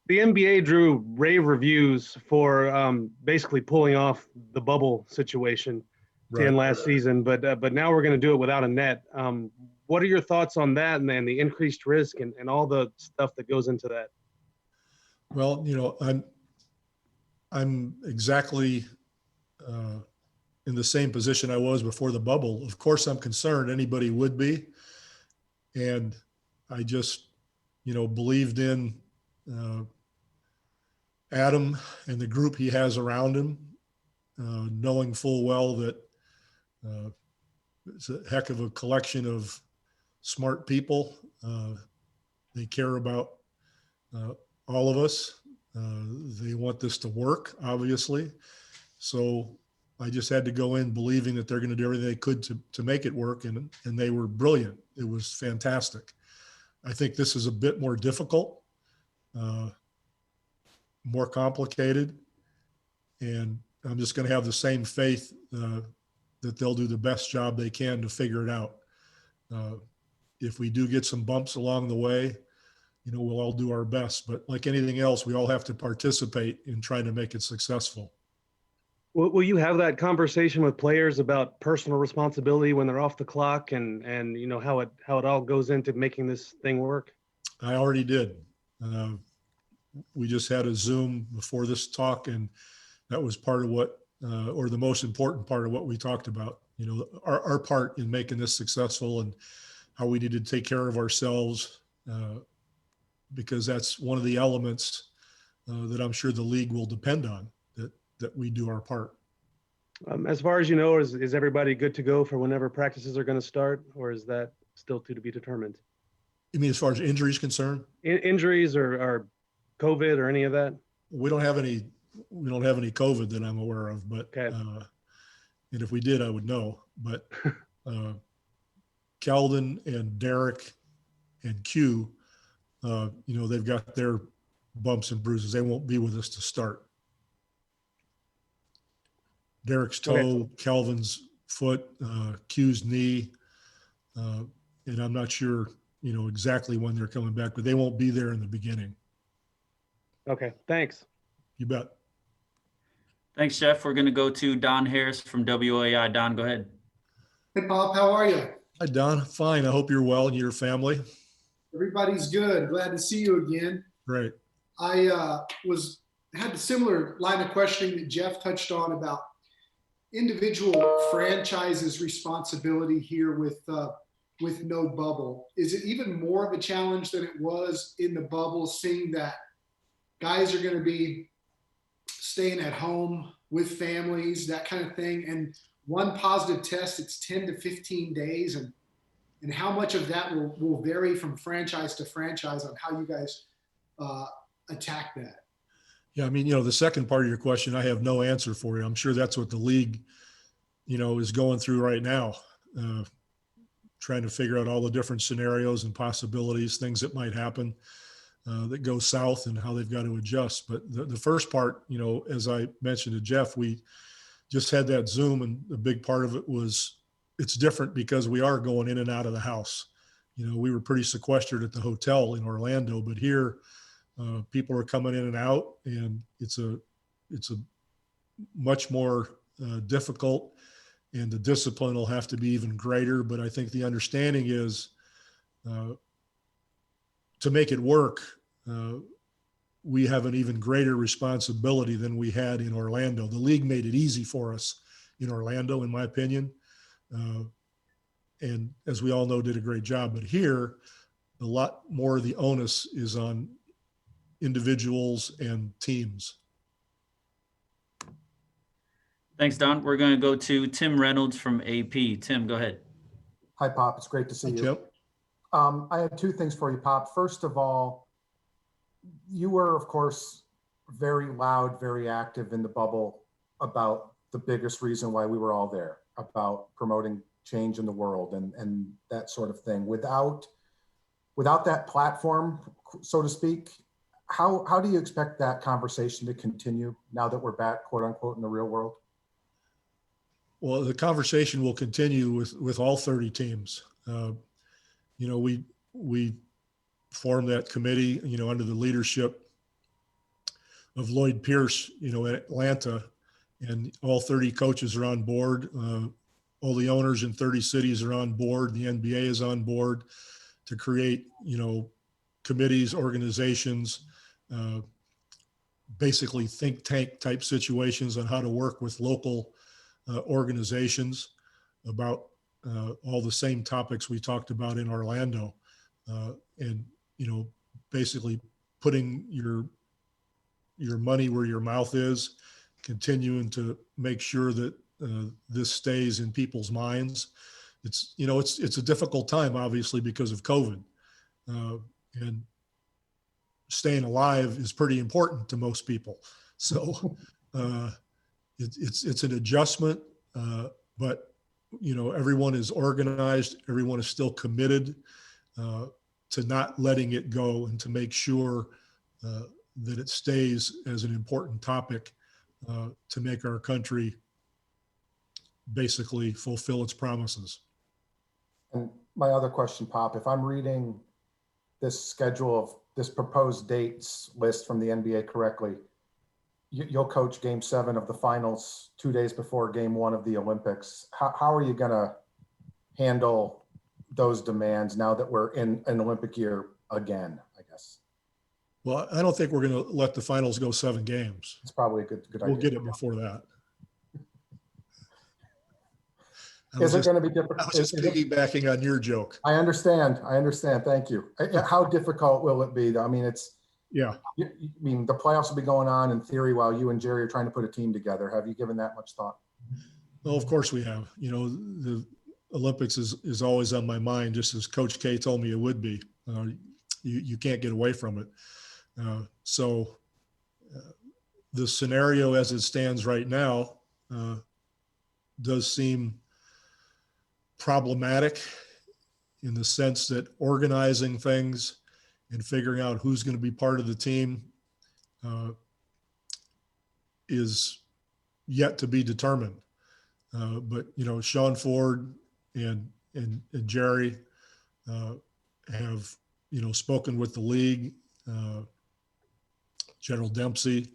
The NBA drew rave reviews for basically pulling off the bubble situation to Right. end last season, but now we're going to do it without a net. What are your thoughts on that and then the increased risk and all the stuff that goes into that? Well, I'm exactly in the same position I was before the bubble. Of course, I'm concerned. Anybody would be, and I just, believed in Adam and the group he has around him, knowing full well that it's a heck of a collection of smart people. They care about uh, all of us. They want this to work, obviously. So I just had to go in believing that they're going to do everything they could to make it work, and they were brilliant. It was fantastic. I think this is a bit more difficult, more complicated, and I'm just going to have the same faith that they'll do the best job they can to figure it out. If we do get some bumps along the way, we'll all do our best. But like anything else, we all have to participate in trying to make it successful. Will you have that conversation with players about personal responsibility when they're off the clock and how it all goes into making this thing work? I already did. We just had a Zoom before this talk, and that was part of what, or the most important part of what we talked about. Our part in making this successful and how we need to take care of ourselves, because that's one of the elements that I'm sure the league will depend on, that we do our part. As far as you know, is everybody good to go for whenever practices are going to start, or is that still to be determined? You mean as far as injuries concerned? Injuries or COVID or any of that? We don't have any COVID that I'm aware of, but okay. And if we did, I would know. But Keldon and Derek and Q, they've got their bumps and bruises. They won't be with us to start. Derek's toe, okay. Kelvin's foot, Q's knee, and I'm not sure, exactly when they're coming back, but they won't be there in the beginning. Okay, thanks. You bet. Thanks, Jeff. We're going to go to Don Harris from WAI. Don, go ahead. Hey, Bob, how are you? Hi, Don. Fine. I hope you're well and your family. Everybody's good. Glad to see you again. Great. I had a similar line of questioning that Jeff touched on about individual franchises' responsibility here with no bubble. Is it even more of a challenge than it was in the bubble, seeing that guys are going to be staying at home with families, that kind of thing, and one positive test, it's 10 to 15 days, and how much of that will vary from franchise to franchise on how you guys attack that? Yeah, I mean, the second part of your question, I have no answer for you. I'm sure that's what the league, is going through right now, trying to figure out all the different scenarios and possibilities, things that might happen that go south and how they've got to adjust. But the first part, as I mentioned to Jeff, we just had that Zoom, and a big part of it was it's different because we are going in and out of the house. We were pretty sequestered at the hotel in Orlando, but here, people are coming in and out, and it's a much more difficult, and the discipline will have to be even greater. But I think the understanding is to make it work, we have an even greater responsibility than we had in Orlando. The league made it easy for us in Orlando, in my opinion, and as we all know, did a great job. But here, a lot more of the onus is on individuals and teams. Thanks, Don. We're going to go to Tim Reynolds from AP. Tim, go ahead. Hi, Pop. It's great to see you. Tim. I have two things for you, Pop. First of all, you were, of course, very loud, very active in the bubble about the biggest reason why we were all there, about promoting change in the world and that sort of thing. Without that platform, so to speak, how do you expect that conversation to continue now that we're back, quote unquote, in the real world? Well, the conversation will continue with all 30 teams. We formed that committee, under the leadership Lloyd Pierce, at Atlanta, and all 30 coaches are on board. All the owners in 30 cities are on board. The NBA is on board to create, committees, organizations, basically think tank type situations on how to work with local organizations about all the same topics we talked about in Orlando, and basically putting your money where your mouth is, continuing to make sure that this stays in people's minds. It's a difficult time, obviously, because of COVID, and staying alive is pretty important to most people. So it's an adjustment, but everyone is organized. Everyone is still committed to not letting it go and to make sure that it stays as an important topic to make our country basically fulfill its promises. And my other question, Pop, if I'm reading this schedule of this proposed dates list from the NBA correctly, you'll coach Game 7 of the finals 2 days before Game 1 of the Olympics. How are you going to handle those demands now that we're in an Olympic year again, I guess? Well, I don't think we're going to let the finals go 7 games. It's probably a good idea. We'll get it before that. Is it going to be different? I was just piggybacking on your joke. I understand. Thank you. How difficult will it be? I mean, the playoffs will be going on in theory while you and Jerry are trying to put a team together. Have you given that much thought? Well, of course we have. The Olympics is always on my mind, just as Coach K told me it would be. You can't get away from it. So the scenario as it stands right now does seem problematic in the sense that organizing things and figuring out who's going to be part of the team is yet to be determined. But Sean Ford and Jerry have spoken with the league, General Dempsey,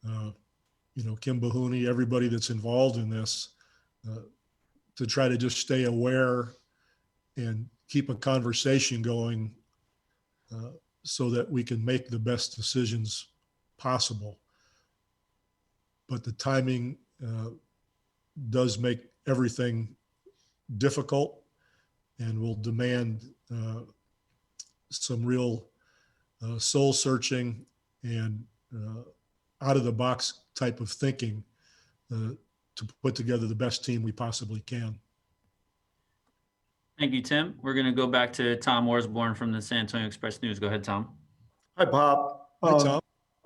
Kim Bahuni, everybody that's involved in this, to try to just stay aware and keep a conversation going so that we can make the best decisions possible. But the timing does make everything difficult and will demand some real soul searching and out of the box type of thinking to put together the best team we possibly can. Thank you, Tim. We're going to go back to Tom Osborne from the San Antonio Express News. Go ahead, Tom. Hi, Pop. Hi, Tom.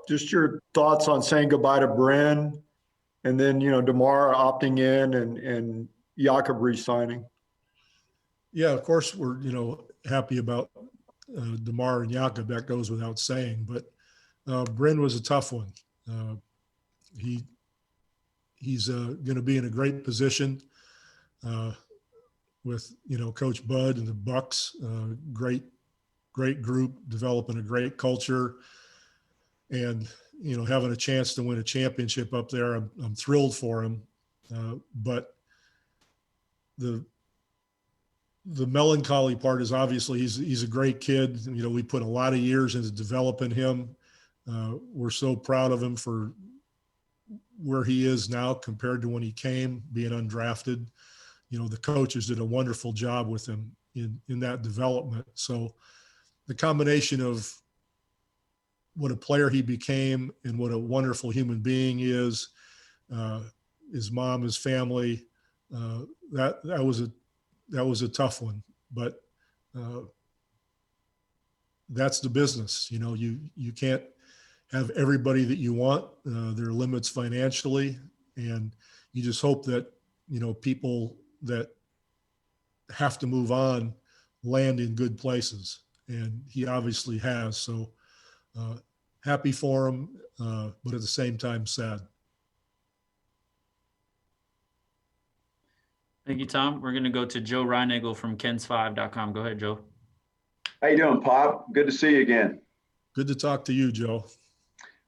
Just your thoughts on saying goodbye to Bryn and then, DeMar opting in and Jakob re-signing. Yeah, of course we're, happy about DeMar and Jakob. That goes without saying, but Bryn was a tough one. He's going to be in a great position with Coach Bud and the Bucks. Great group, developing a great culture, and having a chance to win a championship up there. I'm thrilled for him, but the melancholy part is obviously he's a great kid. We put a lot of years into developing him. We're so proud of him for where he is now compared to when he came, being undrafted. The coaches did a wonderful job with him in that development. So the combination of what a player he became and what a wonderful human being is, his mom, his family, that was a tough one, but that's the business. You can't have everybody that you want. There are limits financially, and you just hope that people that have to move on land in good places, and he obviously has. So happy for him, but at the same time sad. Thank you, Tom. We're going to go to Joe Reinagle from Kens5.com. Go ahead, Joe. How you doing, Pop? Good to see you again. Good to talk to you, Joe.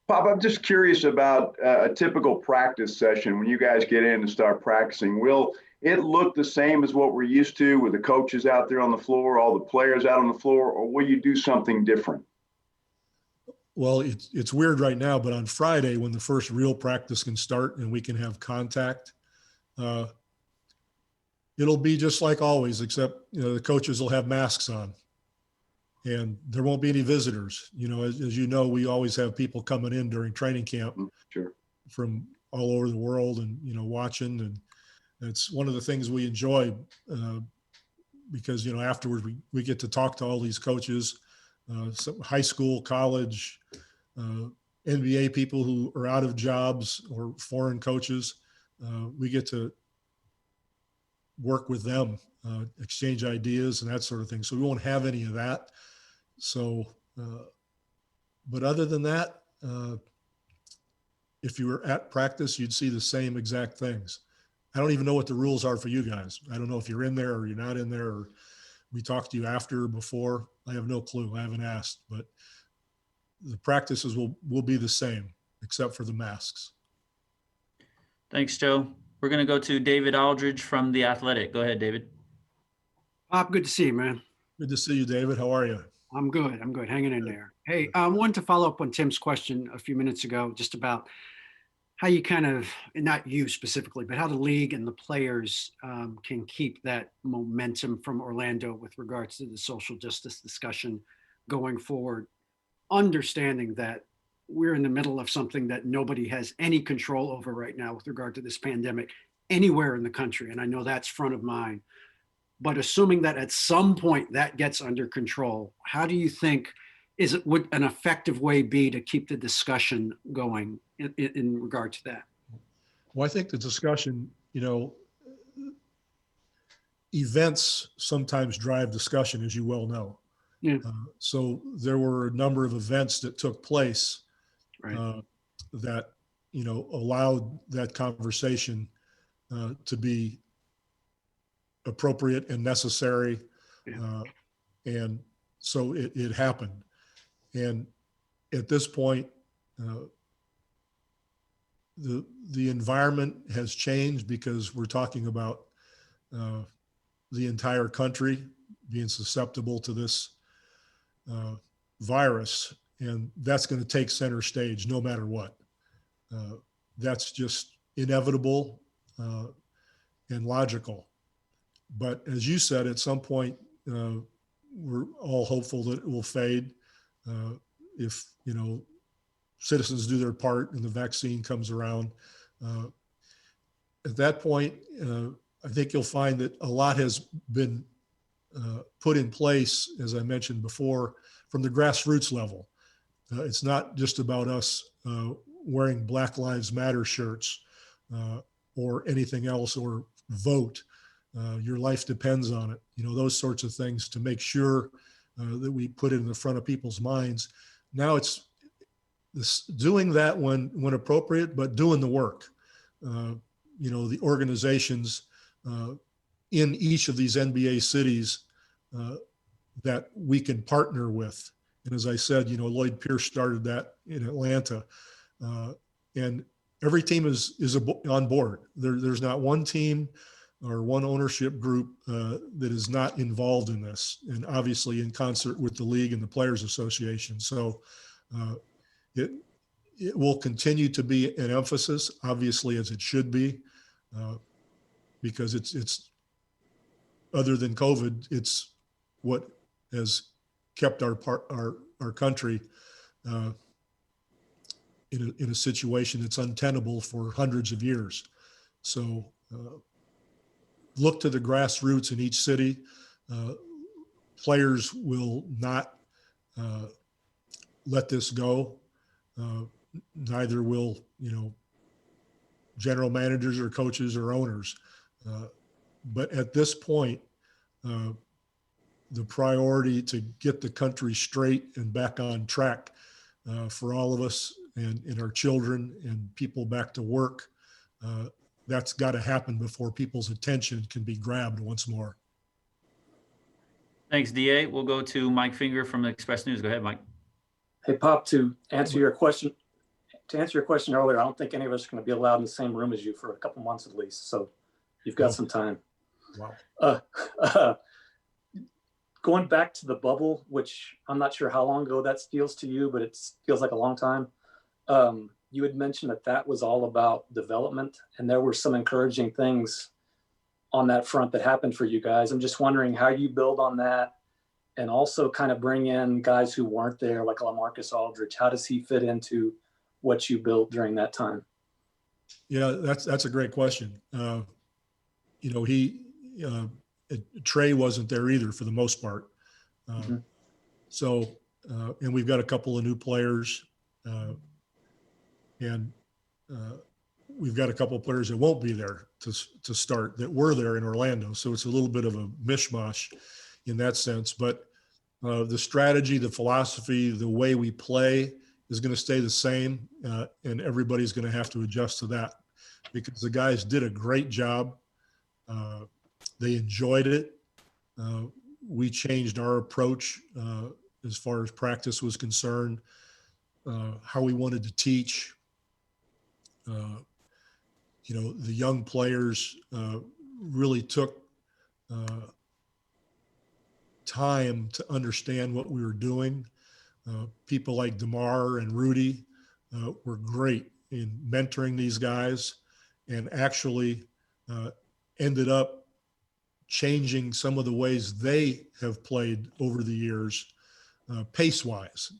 Pop, I'm just curious about a typical practice session when you guys get in and start practicing. Will it look the same as what we're used to with the coaches out there on the floor, all the players out on the floor, or will you do something different? Well, it's weird right now, but on Friday when the first real practice can start and we can have contact, it'll be just like always, except the coaches will have masks on. And there won't be any visitors. As you know, we always have people coming in during training camp Sure. from all over the world and, watching. And it's one of the things we enjoy because, afterwards we get to talk to all these coaches, some high school, college, NBA people who are out of jobs or foreign coaches. We get to work with them, exchange ideas and that sort of thing. So we won't have any of that. So, but other than that, if you were at practice, you'd see the same exact things. I don't even know what the rules are for you guys. I don't know if you're in there or you're not in there, or we talked to you after or before. I have no clue. I haven't asked, but the practices will be the same except for the masks. Thanks, Joe. We're going to go to David Aldridge from The Athletic. Go ahead, David. Pop, good to see you, man. Good to see you, David. How are you? I'm good. Hanging in there. Hey, I wanted to follow up on Tim's question a few minutes ago, just about how you kind of, not you specifically, but how the league and the players can keep that momentum from Orlando with regards to the social justice discussion going forward, understanding that we're in the middle of something that nobody has any control over right now with regard to this pandemic anywhere in the country. And I know that's front of mind. But assuming that at some point that gets under control, how do you think would an effective way be to keep the discussion going in regard to that? Well, I think the discussion, events sometimes drive discussion, as you well know. Yeah. So there were a number of events that took place Right. that, allowed that conversation to be appropriate and necessary. Yeah. And so it happened. And at this point, the environment has changed because we're talking about the entire country being susceptible to this virus. And that's going to take center stage no matter what. That's just inevitable and logical. But as you said, at some point, we're all hopeful that it will fade if, citizens do their part and the vaccine comes around. At that point, I think you'll find that a lot has been put in place, as I mentioned before, from the grassroots level. It's not just about us wearing Black Lives Matter shirts or anything else, or vote. Your life depends on it. Those sorts of things to make sure that we put it in the front of people's minds. Now it's doing that when appropriate, but doing the work. The organizations in each of these NBA cities that we can partner with. And as I said, Lloyd Pierce started that in Atlanta. And every team is on board. There's not one team or one ownership group that is not involved in this, and obviously in concert with the league and the Players Association. So it will continue to be an emphasis, obviously, as it should be, because it's other than COVID, it's what has kept our country in a situation that's untenable for hundreds of years. So look to the grassroots in each city. Players will not let this go. Neither will, general managers or coaches or owners. But at this point, the priority to get the country straight and back on track for all of us and our children and people back to work, that's got to happen before people's attention can be grabbed once more. Thanks, DA. We'll go to Mike Finger from the Express News. Go ahead, Mike. Hey, Pop, to answer your question. to answer your question earlier, I don't think any of us are going to be allowed in the same room as you for a couple months at least. So you've got some time. Wow. Going back to the bubble, which I'm not sure how long ago that feels to you, but it feels like a long time. You had mentioned that was all about development, and there were some encouraging things on that front that happened for you guys. I'm just wondering how you build on that, and also kind of bring in guys who weren't there, like LaMarcus Aldridge. How does he fit into what you built during that time? Yeah, that's a great question. Trey wasn't there either for the most part. So, and we've got a couple of new players, and we've got a couple of players that won't be there to start that were there in Orlando. So it's a little bit of a mishmash in that sense. But the strategy, the philosophy, the way we play is going to stay the same, and everybody's going to have to adjust to that because the guys did a great job. They enjoyed it. We changed our approach as far as practice was concerned, how we wanted to teach. The young players really took time to understand what we were doing. People like DeMar and Rudy were great in mentoring these guys and actually ended up changing some of the ways they have played over the years, pace-wise,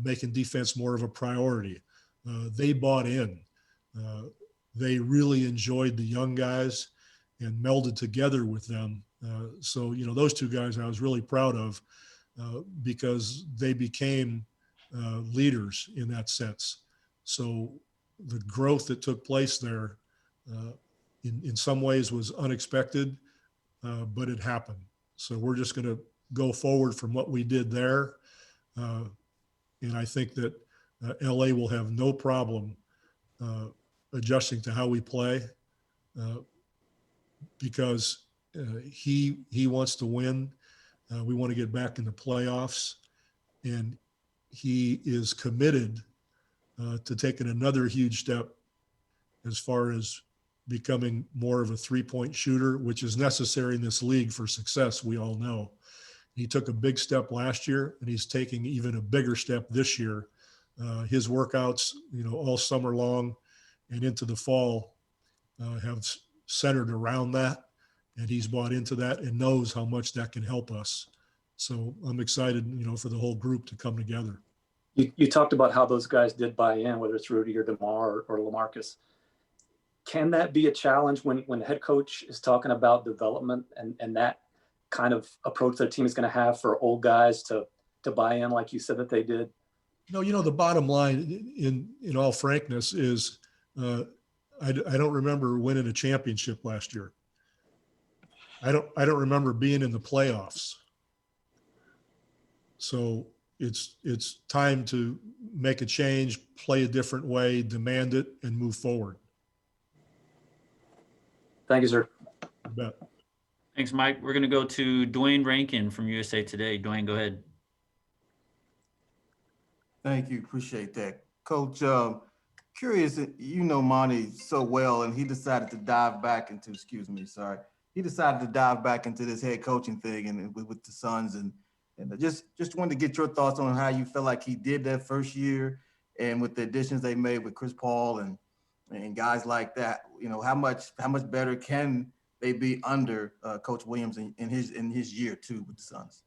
making defense more of a priority. They bought in. They really enjoyed the young guys and melded together with them. So those two guys I was really proud of because they became leaders in that sense. So the growth that took place there in some ways was unexpected, but it happened. So we're just going to go forward from what we did there. And I think that LA will have no problem adjusting to how we play because he wants to win. We want to get back in the playoffs, and he is committed to taking another huge step as far as becoming more of a three-point shooter, which is necessary in this league for success, we all know. He took a big step last year, and he's taking even a bigger step this year. His workouts, all summer long and into the fall have centered around that, and he's bought into that and knows how much that can help us. So I'm excited, for the whole group to come together. You talked about how those guys did buy in, whether it's Rudy or DeMar or LaMarcus. Can that be a challenge when the head coach is talking about development and that kind of approach that team is going to have for old guys to buy in, like you said that they did? No, the bottom line, in all frankness, is I don't remember winning a championship last year. I don't remember being in the playoffs. So it's time to make a change, play a different way, demand it, and move forward. Thank you, sir. You bet. Thanks, Mike. We're going to go to Dwayne Rankin from USA Today. Dwayne, go ahead. Thank you. Appreciate that. Coach, curious, Monty so well, and he decided to dive back into, he decided to dive back into this head coaching thing and with the Suns. And just wanted to get your thoughts on how you felt like he did that first year and with the additions they made with Chris Paul and guys like that, how much better can they be under Coach Williams in his year two with the Suns?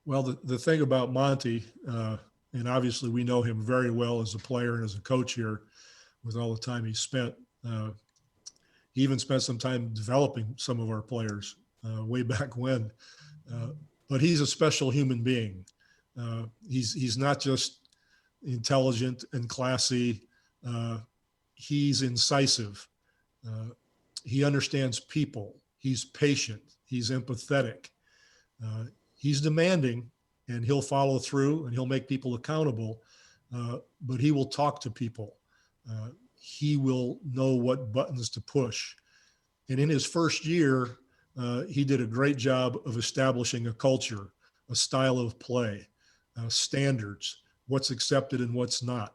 Well, the thing about Monty, and obviously we know him very well as a player and as a coach here with all the time he spent. He even spent some time developing some of our players way back when. But he's a special human being. He's not just intelligent and classy. He's incisive. He understands people. He's patient. He's empathetic. He's demanding, and he'll follow through, and he'll make people accountable. But he will talk to people. He will know what buttons to push. And in his first year, he did a great job of establishing a culture, a style of play, standards, what's accepted and what's not,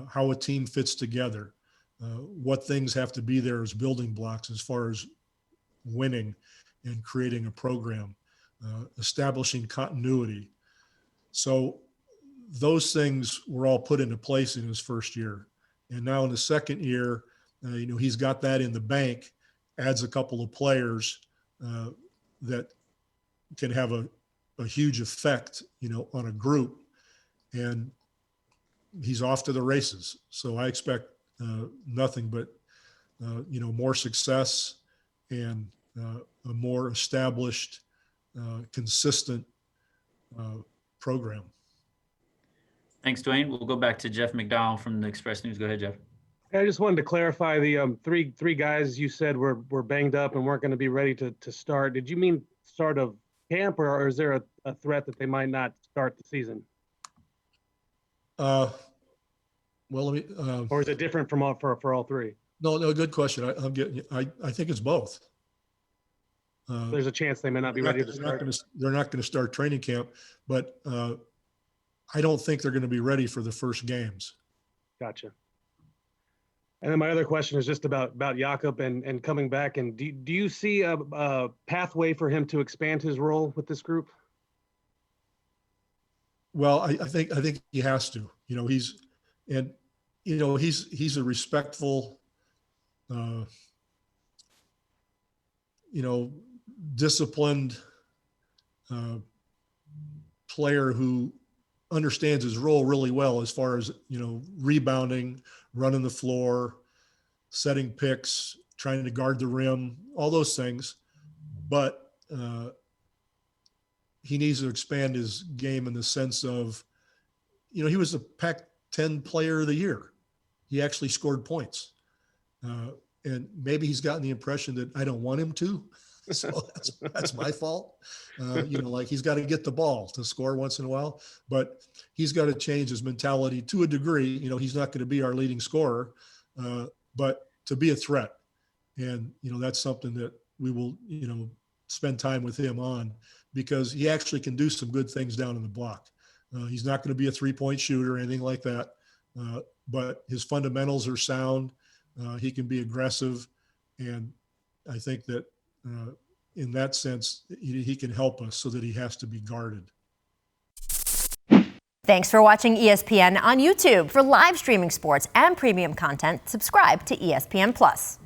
how a team fits together, what things have to be there as building blocks as far as winning and creating a program, establishing continuity. So those things were all put into place in his first year. And now in the second year, he's got that in the bank, adds a couple of players that can have a huge effect, on a group, and he's off to the races. So I expect nothing but, more success and a more established, consistent program. Thanks, Dwayne. We'll go back to Jeff McDowell from the Express News. Go ahead, Jeff. I just wanted to clarify the three guys you said were banged up and weren't going to be ready to start. Did you mean start of camp, or is there a threat that they might not start the season? Well, let me. Or is it different from for all three? No, good question. I think it's both. There's a chance they may not be ready to start. They're not going to start training camp, but I don't think they're going to be ready for the first games. Gotcha. And then my other question is just about Jakob and coming back. And do you see a pathway for him to expand his role with this group? Well, I think he has to. He's a respectful, disciplined player who understands his role really well as far as, rebounding, running the floor, setting picks, trying to guard the rim, all those things. But he needs to expand his game in the sense of, he was the Pac-10 player of the year. He actually scored points. And maybe he's gotten the impression that I don't want him to. So that's my fault. Like he's got to get the ball to score once in a while, but he's got to change his mentality to a degree. He's not going to be our leading scorer, but to be a threat. And, that's something that we will, spend time with him on, because he actually can do some good things down in the block. He's not going to be a 3-point shooter or anything like that. But his fundamentals are sound. He can be aggressive. And I think that, in that sense, he can help us so that he has to be guarded. Thanks for watching ESPN on YouTube. For live streaming sports and premium content, subscribe to ESPN+.